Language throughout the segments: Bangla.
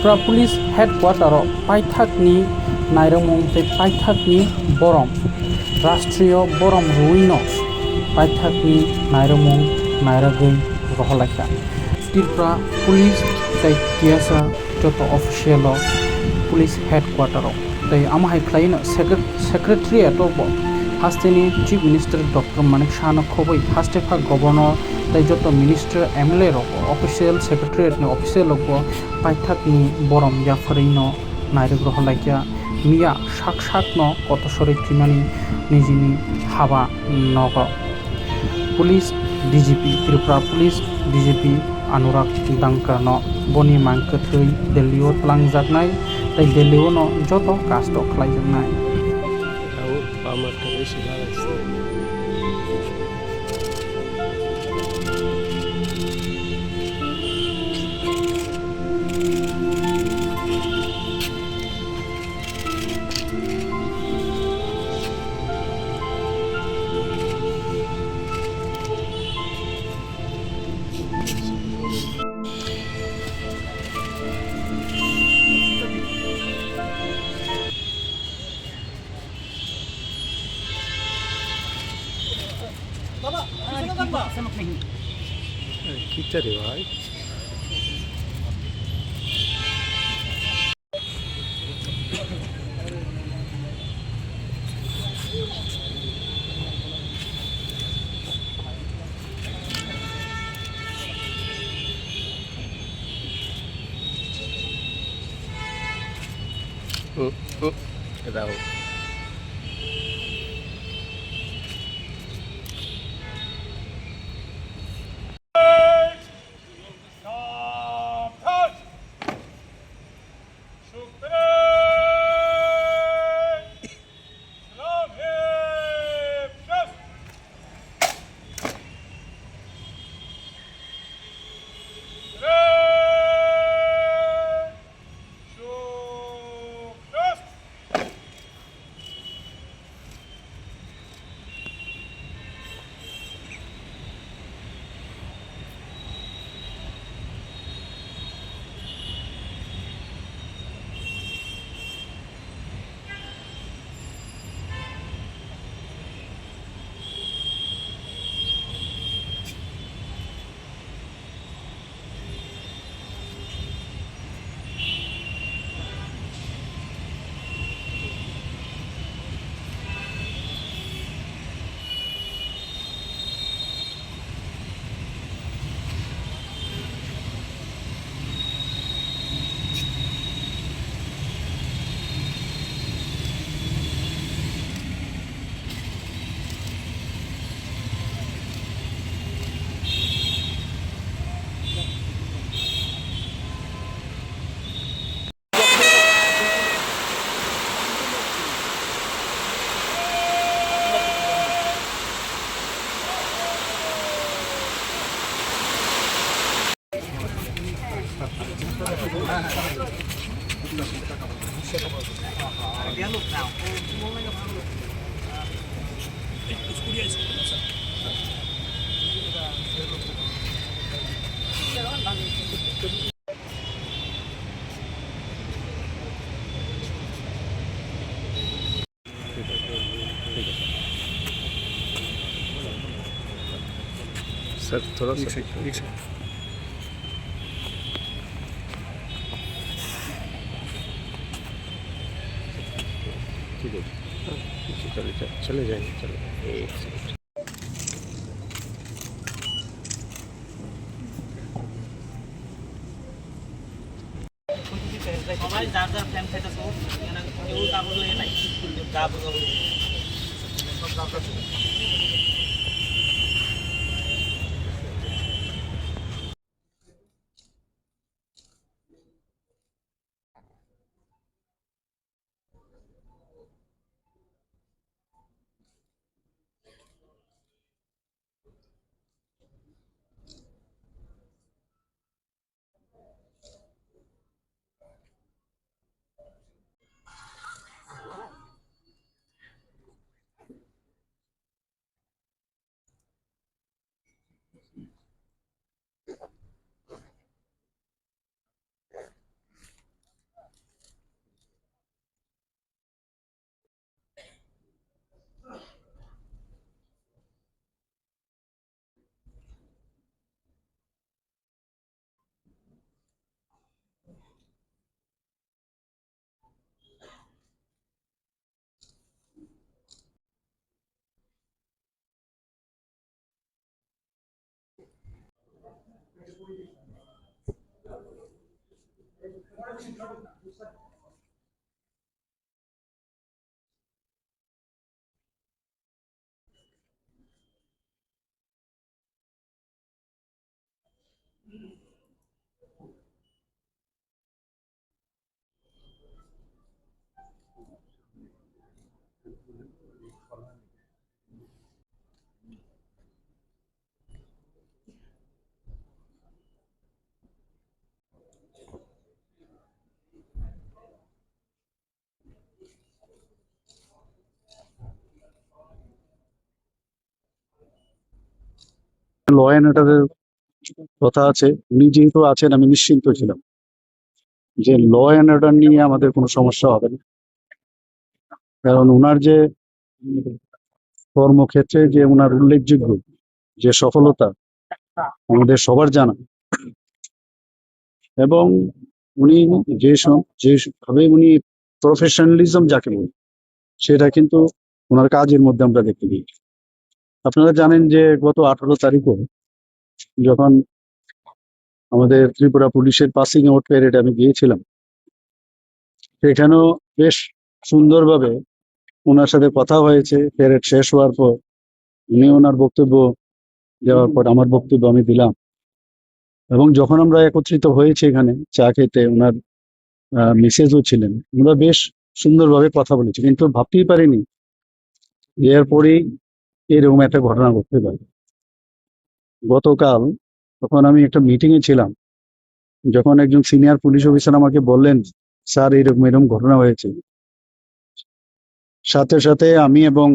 त्रिपुरा पुलिस हेडक्वार्टर पाइथाकनी नायरंमुं तै पाइथाकनी बरम राष्ट्रीय बरम रुइनो पाइथाकनी नायरंमुं नायरगै रहलाखा त्रिपुरा पुलिस तै टीएसआर जत ऑफिशियल पुलिस हेडक्वार्टर तै आमाहाय ख्लाइनो सेक्रेटारिएट हास्टेनी चीफ मिनिस्टर डॉक्टर मानिक शाहनो खबै हास्टेफा गवर्नर तै जत मिनिस्टर एमएलए रक ऑफिशियल सेक्रेटारिएट नि ऑफिशियल रक पाइथाकनी बरम याफरैनो नायरग रहलाखा मिया साक न कतसरै त्रिमानी निजिनी हाबा नग police DGP Tripura police DGP Anurag Dhankar न बनी मांकथै दिल्लीआव लांजागनाय तै दिल्लीआव न जत कास्ट खालायजोबनाय kita deh, भाई tahu. सर थोड़ा सा एक सेकंड ठीक है चले जाएंगे चलो एक सेकंड हमारे ज़्यादा फ्रेम थे तो ये ना जो काबू ले नहीं जो काबू ল অ্যান্ড অর্ডারের কথা আছে, উনি যেহেতু আছেন আমি নিশ্চিন্ত ছিলাম যে ল অ্যান্ড অর্ডার নিয়ে আমাদের কোনো সমস্যা হবে না। কারণ ওনার যে কর্মক্ষেত্রে যে ওনার উল্লেখযোগ্য যে সফলতা আমাদের সবার জানা, এবং উনি যেভাবে উনি প্রফেশনালিজম যাকে বলে সেটা কিন্তু ওনার কাজের মধ্যে আমরা দেখতে পাই। আপনারা জানেন যে গত 18 তারিখে যখন আমাদের ত্রিপুরা পুলিশের পাসিং আউট প্যারেড আমি গিয়েছিলাম, সেখানেও বেশ সুন্দরভাবে ওনার সাথে কথা হয়েছে। প্যারেড শেষ হওয়ার পর উনি ওনার বক্তব্য দেওয়ার পর আমার বক্তব্য আমি দিলাম, এবং যখন আমরা একত্রিত হয়েছি এখানে চা খেতে, ওনার মিসেজও ছিলেন, আমরা বেশ সুন্দরভাবে কথা বলেছি। কিন্তু ভাবতেই পারিনি যে এরপরেই এরকম একটা ঘটনা ঘটতে পারে। গতকাল তখন আমি একটা মিটিং এ ছিলাম, যখন একজন সিনিয়র পুলিশ অফিসার আমাকে বললেন, স্যার এরকম এরকম ঘটনা হয়েছে, সাথে সাথে আমি এবং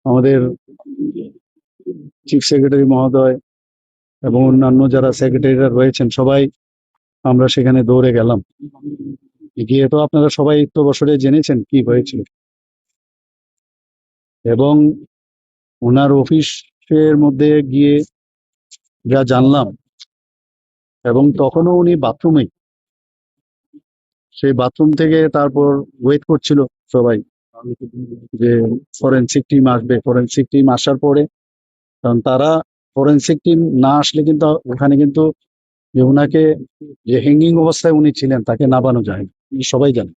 আমাদের চিফ সেক্রেটারি মহোদয় এবং অন্যান্য যারা সেক্রেটারিরা রয়েছেন সবাই আমরা সেখানে দৌড়ে গেলাম। গিয়ে তো আপনারা সবাই তো বছরে জেনেছেন কি হয়েছিল, এবং ওনার অফিসের মধ্যে গিয়ে যা জানলাম, এবং তখনও উনি বাথরুমে, সেই বাথরুম থেকে তারপর ওয়েট করছিল সবাই যে ফরেনসিক টিম আসবে। ফরেনসিক টিম আসার পরে, কারণ তারা ফরেনসিক টিম না আসলে কিন্তু ওখানে কিন্তু যে ওনাকে যে হ্যাঙ্গিং অবস্থায় উনি ছিলেন তাকে নামানো যায় না, সবাই জানে।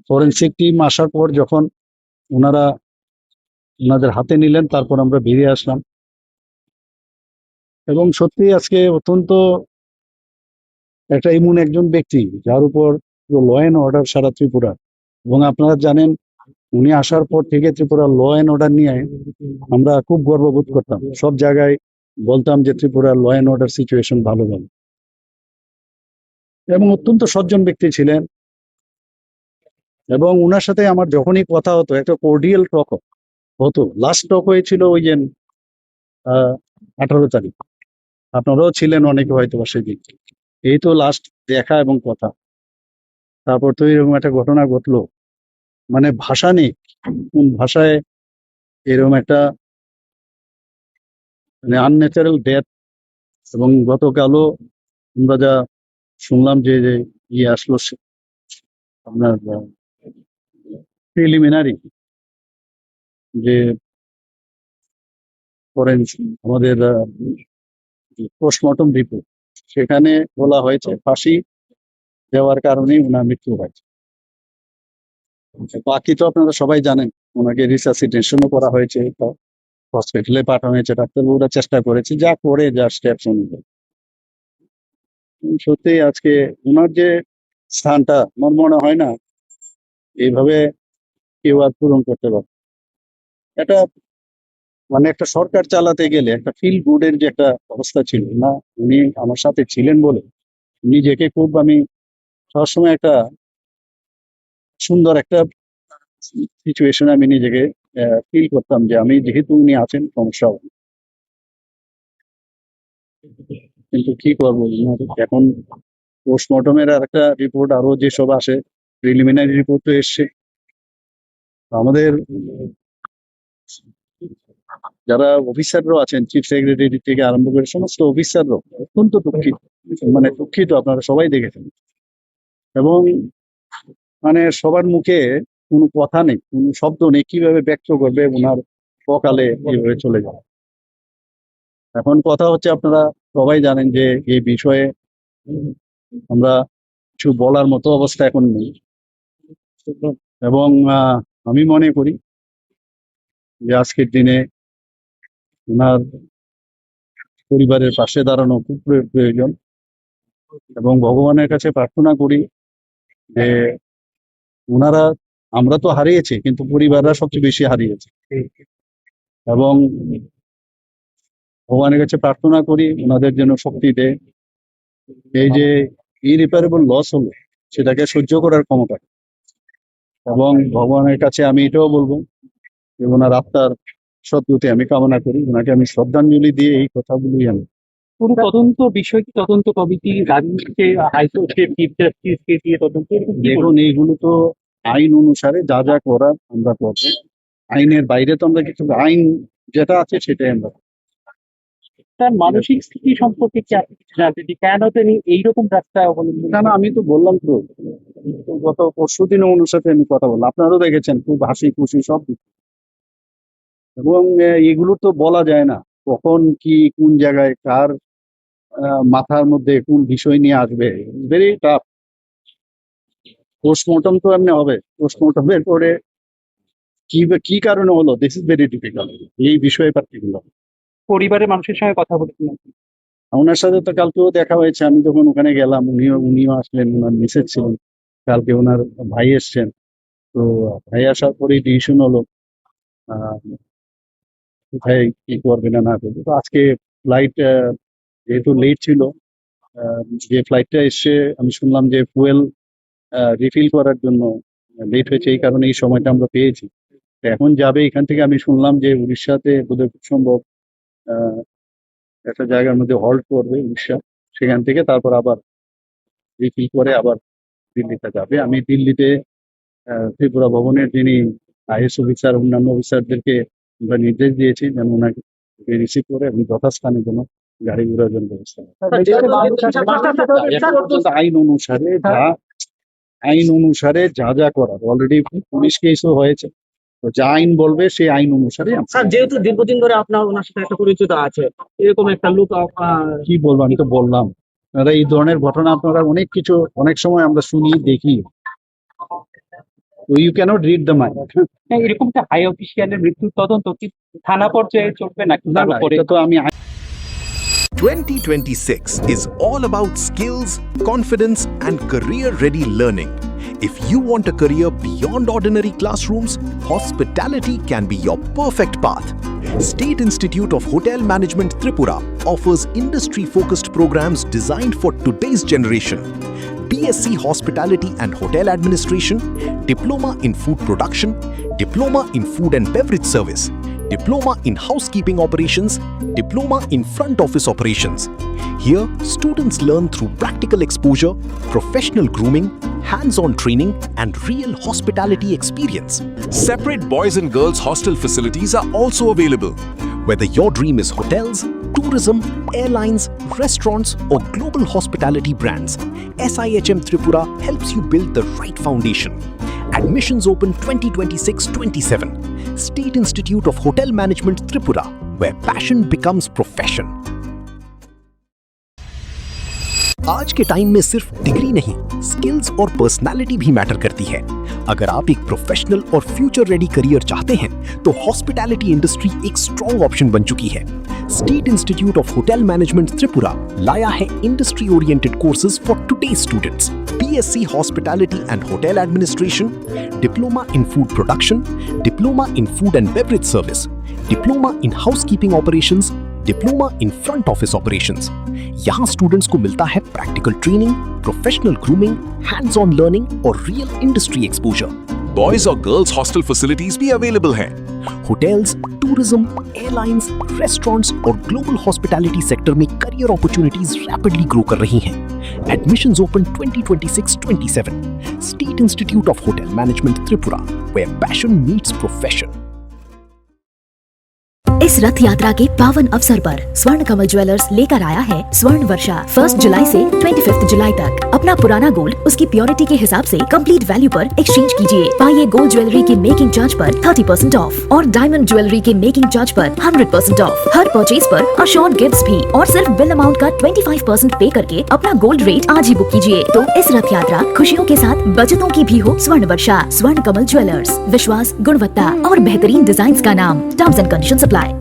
ফরেনসিক টিম আসার পর যখন ওনারা ওনাদের হাতে নিলেন, তারপর আমরা বেরিয়ে আসলাম। এবং সত্যি আজকে অত্যন্ত একটা এমন একজন ব্যক্তি যার উপর ল অ্যান্ড অর্ডার সারা ত্রিপুরা, এবং আপনারা জানেন উনি আসার পর থেকে ত্রিপুরা ল অ্যান্ড অর্ডার নিয়ে আমরা খুব গর্ববোধ করতাম। সব জায়গায় বলতাম যে Tripura law and order situation ভালো ভালো, এবং অত্যন্ত সজ্জন ব্যক্তি ছিলেন। এবং ওনার সাথে আমার যখনই কথা হতো একটা কোর্ডিয়াল টক হতো। লাস্ট টক হয়েছিল ওই যে 18 তারিখ, আপনারাও ছিলেন অনেকে হয়তো সেদিন। এই তো লাস্ট দেখা এবং কথা। তারপর তো এরকম একটা ঘটনা ঘটলো, মানে ভাষা নেই কোন ভাষায় এরকম একটা মানে আনন্যাচারাল ডেথ। এবং গতকালও আমরা যা শুনলাম যে যে ইয়ে আসলো আপনার প্রিলিমিনারি যে আমাদের পোস্টমর্টম রিপোর্ট, সেখানে বলা হয়েছে ফাঁসি দেওয়ার কারণেই ওনার মৃত্যু হয়েছে। বাকি তো আপনারা সবাই জানেন, ওনাকে রিসাসিটেশনও করা হয়েছে, হসপিটালে পাঠানো হয়েছে, ডাক্তারবাবুরা চেষ্টা করেছে যা করে যা স্টেপস অনুযায়ী। সত্যি আজকে ওনার যে স্থানটা আমার মনে হয় না এইভাবে কেউ আর পূরণ করতে পারে। এটা মানে একটা সরকার চালাতে গেলে একটা ফিল গুডের যে একটা অবস্থা ছিল না, উনি আমার সাথে ছিলেন বলে নিজেকে খুব আমি সবসময় একটা সুন্দর একটা সিচুয়েশনে আমি নিজেকে ফিল করতাম যে আমি যেহেতু উনি আছেন সমস্যা হবে না। কিন্তু কি করবো, এখন পোস্টমর্টমের আর একটা রিপোর্ট আরো যেসব আসে, প্রিলিমিনারি রিপোর্ট তো এসছে। আমাদের যারা অফিসাররাও আছেন, চিফ সেক্রেটারি থেকে আরম্ভ করে সমস্ত অফিসাররাও অত্যন্ত দুঃখিত, মানে দুঃখিত, আপনারা সবাই দেখেছেন। এবং মানে সবার মুখে কোনো কথা নেই, কোনো শব্দ নেই, কিভাবে ব্যক্ত করবে ওনার সকালে এইভাবে চলে যাওয়া। এখন কথা হচ্ছে, আপনারা সবাই জানেন যে এই বিষয়ে আমরা কিছু বলার মতো অবস্থা এখন নেই। এবং আমি মনে করি যে আজকের দিনে ওনার পরিবারের পাশে দাঁড়ানো খুব প্রয়োজন, এবং ভগবানের কাছে প্রার্থনা করি যে ওনারা, আমরা তো হারিয়েছি কিন্তু পরিবাররা সবচেয়ে বেশি হারিয়েছে, এবং ভগবানের কাছে প্রার্থনা করি ওনাদের জন্য শক্তি দেয়, এই যে ইরিপেয়ারেবল লস হলো সেটাকে সহ্য করার ক্ষমতা, এবং ভগবানের কাছে আমি এটাও বলবো যে ওনার আত্মার সদ্গতি আমি কামনা করি, ওনাকে আমি শ্রদ্ধাঞ্জলি দিয়ে এই কথাগুলি আমি। পুরো তদন্ত বিষয়টি তদন্ত কমিটি রাজনীতিকে হাইকোর্টে চিফ জাস্টিসকে দিয়ে তদন্ত, এরকম কি দেখুন এইগুলো তো আইন অনুসারে যা যা করার আমরা করবো, আইনের বাইরে তো আমরা কিছু, আইন যেটা আছে সেটাই আমরা। তার মানসিক স্থিতি সম্পর্কে কি আপনি কিছু জানতে চাই? কেন তিনি এইরকম রাস্তা অবলম্বন? না না, আমি তো বললাম তো গত পরশু দিনও ওনার সাথে আমি কথা বললাম, আপনারাও দেখেছেন খুব হাসি খুশি সব কিছু। এবং এগুলো তো বলা যায় না কখন কি কোন জায়গায় কার মাথার মধ্যে কোন বিষয় নিয়ে আসবে, ভেরি টাফ। পোস্টমর্টম তো এমনি হবে, পোস্টমর্টমের পরে কি কারণে হলো, দিস ইজ ভেরি ডিফিকাল্ট এই বিষয়ে পার্টিকুলার। পরিবারের মানুষের সঙ্গে কথা বলেছিলেন? ওনার সাথে তো কালকেও দেখা হয়েছে, আমি যখন ওখানে গেলাম উনিও আসলেন, ওনার মিসেস ছিলেন, কালকে ওনার ভাই এসছেন। তো ভাই আসার পরেই ডিসিশন হলো কোথায় কি করবে না না করবে। তো আজকে ফ্লাইট যেহেতু লেট ছিল, যে ফ্লাইটটা এসছে আমি শুনলাম যে ফুয়েল রিফিল করার জন্য লেট হয়েছে, এই কারণে এই সময়টা আমরা পেয়েছি। তো এখন যাবে এখান থেকে, আমি শুনলাম যে উড়িষ্যাতে বোধহয় খুব সম্ভব একটা জায়গার মধ্যে হল্ট করবে উড়িষ্যা, সেখান থেকে তারপর আবার রিফিল করে আবার দিল্লিতে যাবে। আমি দিল্লিতে ত্রিপুরা ভবনের যিনি আইএস অফিসার, অন্যান্য অফিসারদেরকে আমরা নির্দেশ দিয়েছি যেন ওনাকে রিসিভ করে এবং যথাস্থানে যেন গাড়ি ঘোড়ার জন্য ব্যবস্থা হয়। এখন পর্যন্ত আইন অনুসারে যা যা করার অলরেডি পুলিশ কেসও হয়েছে, তো যা আইন বলবে সেই আইন অনুসারে স্যার যেহেতু দীর্ঘদিন ধরে আপনার ওনার সাথে একটা পরিচিত আছে, এরকম একটা লুক কি বলবো, আমি তো বললাম আপনারা এই ধরনের ঘটনা আপনারা অনেক কিছু অনেক সময় আমরা শুনি দেখি, তো you cannot read the mind. এরকম একটা হাই অফিসিয়ালের মৃত্যুর তদন্ত কি থানা পর্যায়ে চলবে নাকি? না তার না, উপরে এটা তো আমি 2026 is all about skills, confidence, and career ready learning. If you want a career beyond ordinary classrooms, hospitality can be your perfect path. State Institute of Hotel Management Tripura offers industry focused programs designed for today's generation. BSc Hospitality and Hotel Administration, Diploma in Food Production, Diploma in Food and Beverage Service, Diploma in Housekeeping Operations, Diploma in Front Office Operations. Here, students learn through practical exposure, professional grooming, hands-on training, and real hospitality experience. Separate boys and girls hostel facilities are also available. Whether your dream is hotels, tourism, airlines, restaurants, or global hospitality brands, SIHM Tripura helps you build the right foundation. Admissions open 2026-27. State Institute of Hotel Management Tripura, where passion becomes profession. आज के टाइम में सिर्फ डिग्री नहीं, स्किल्स और पर्सनालिटी भी मैटर करती है। अगर आप एक प्रोफेशनल और फ्यूचर रेडी करियर चाहते हैं, तो हॉस्पिटैलिटी इंडस्ट्री एक स्ट्रॉन्ग ऑप्शन बन चुकी है। State institute of hotel management Tripura लाया है industry oriented courses for today students. BSc Hospitality and Hotel Administration, Diploma in Food Production, Diploma in Food and Beverage Service, Diploma in Housekeeping Operations, diploma in front office operations. यहाँ स्टूडेंट्स को मिलता है practical training, professional grooming, hands on learning और रियल इंडस्ट्री एक्सपोजर। बॉयज और गर्ल्स हॉस्टल फैसिलिटीज भी अवेलेबल हैं। होटल्स, टूरिज्म, एयरलाइंस, रेस्टोरेंट्स और ग्लोबल हॉस्पिटैलिटी सेक्टर में करियर अपॉर्चुनिटीज रैपिडली ग्रो कर रही हैं। Admissions open 2026-27. State Institute of Hotel Management Tripura, where passion meets profession. इस रथ यात्रा के पावन अवसर पर स्वर्ण कमल ज्वेलर्स लेकर आया है स्वर्ण वर्षा। 1 जुलाई से 25 जुलाई तक अपना पुराना गोल्ड उसकी प्योरिटी के हिसाब से कंप्लीट वैल्यू पर एक्सचेंज कीजिए। पाइए गोल्ड ज्वेलरी के मेकिंग चार्ज पर 30% ऑफ और डायमंड ज्वेलरी के मेकिंग चार्ज पर 100% ऑफ। हर परचेज पर अशोर्ड गिफ्ट्स भी और सिर्फ बिल अमाउंट का 25% पे करके अपना गोल्ड रेट आज ही बुक कीजिए। तो इस रथ यात्रा खुशियों के साथ बचतों की भी हो स्वर्ण वर्षा। स्वर्ण कमल ज्वेलर्स, विश्वास, गुणवत्ता और बेहतरीन डिजाइन का नाम। Terms and conditions apply.